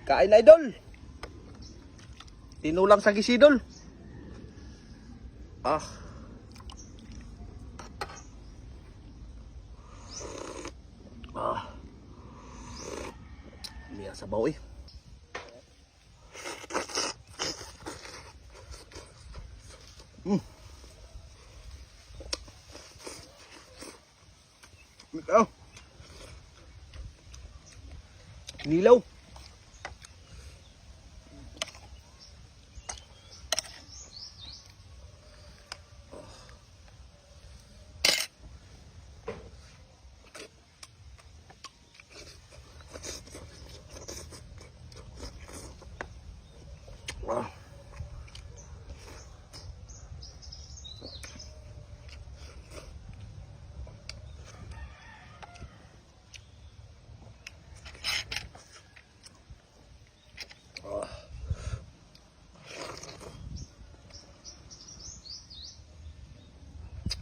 Kain na idol. Tinulang sa gisidol. Ah. Ah. Miya sabaw eh. Oh. Nilaw. Ah.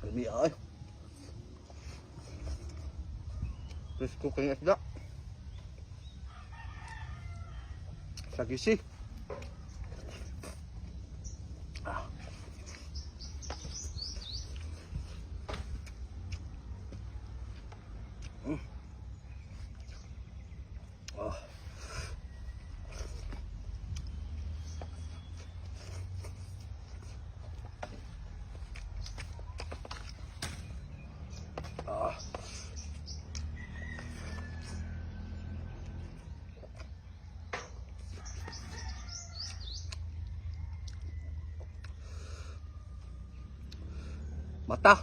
Lami ay. Terus cooking isda. Sa gisi. Ah. Ah. Ah. Mata.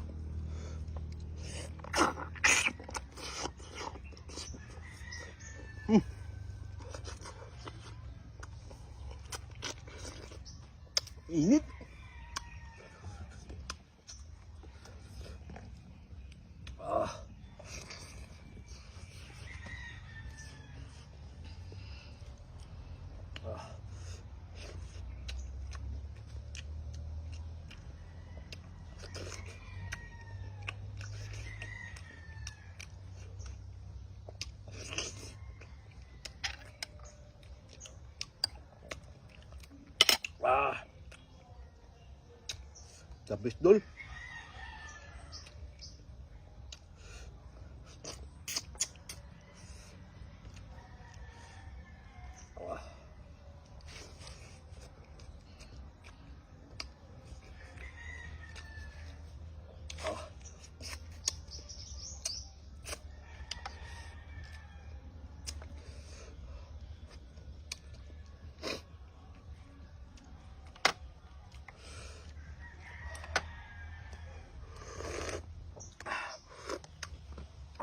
Init. Ah. Ah. Ah. Tapos dul. Ah. Ah.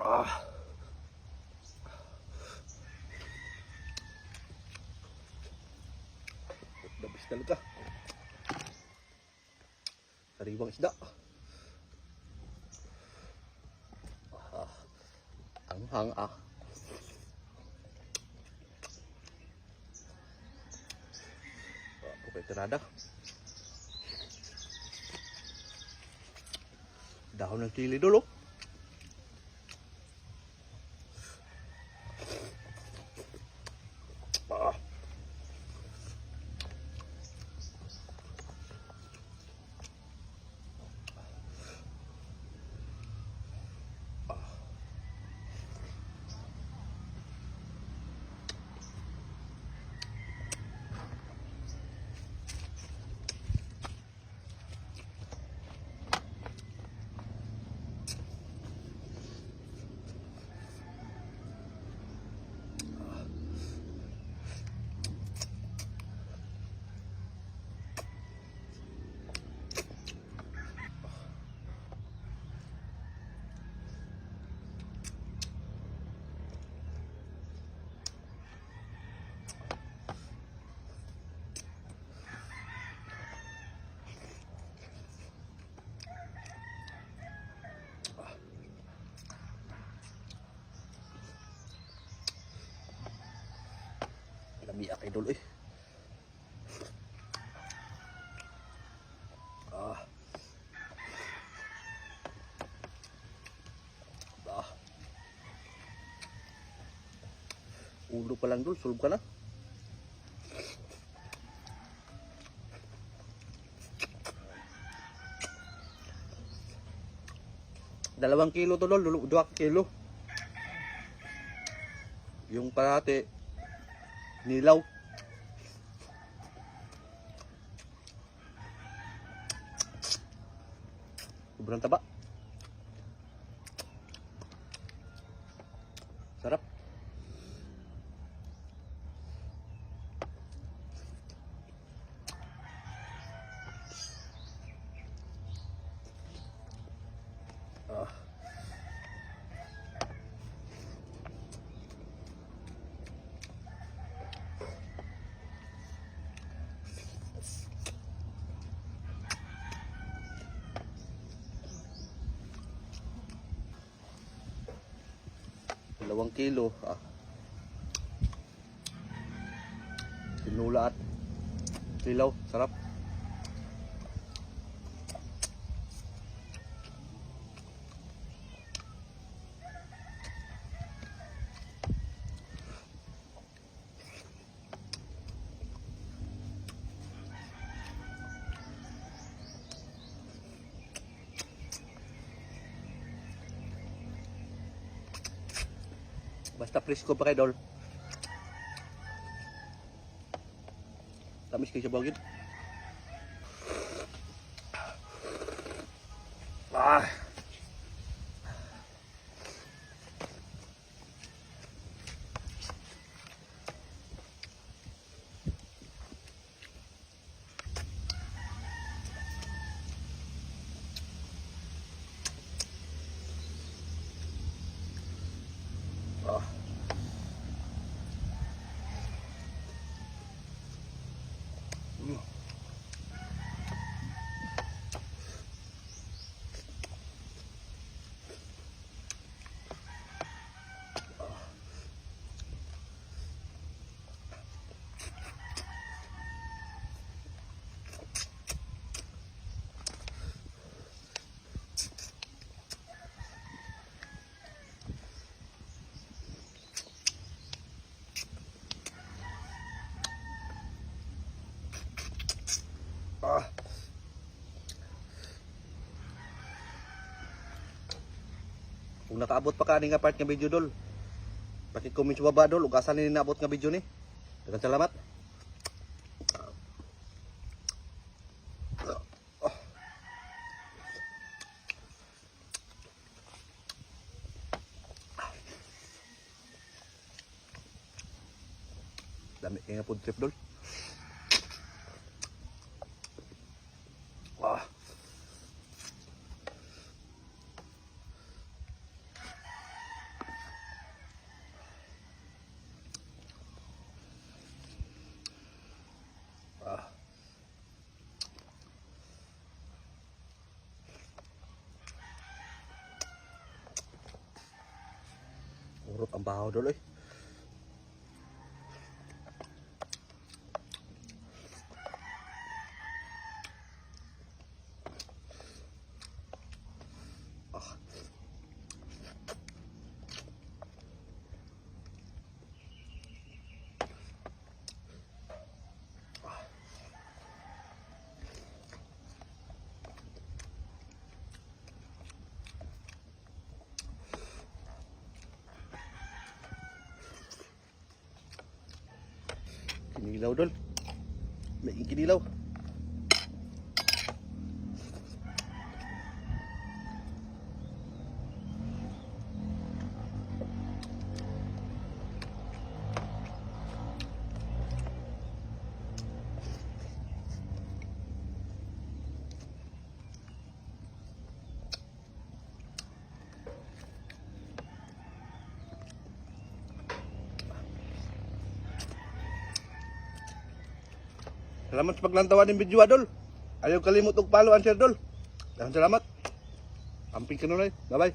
Ah. Dabis talaga. Sariwang isda. Ah. Ang ah. Pupay tirada. Dahon ng chili dulu. Ah. Lami ak idol eh. Ah. Ah. Ulo pa lang dul, sulog ka na. 2 kilo to, Dol. 2 kilo. Yung kalahati, nilaw. Sobrang taba. Sarap. Ah. Dalawang kilo. Tinula at tilaw. Sarap. Basta presko pa kay Dol. Tamis kayo sa bagid. Ah. Ah. Ah. Kung nakaabot pa kani nga part nga video, Dol, paki-comment sa baba, Dol, ug asa ni naabot nga video ni. Daghang salamat. Dami kaya nga food trip, Dol. Ah. Ah. Urot ang bahaw, Dol, eh. Kinilaw, Dol. May kinilaw. Salamat sa paglantawan ng video, Dol. Ayaw kalimut og follow and share, Dol. Salamat. Amping kanunay. Bye-bye.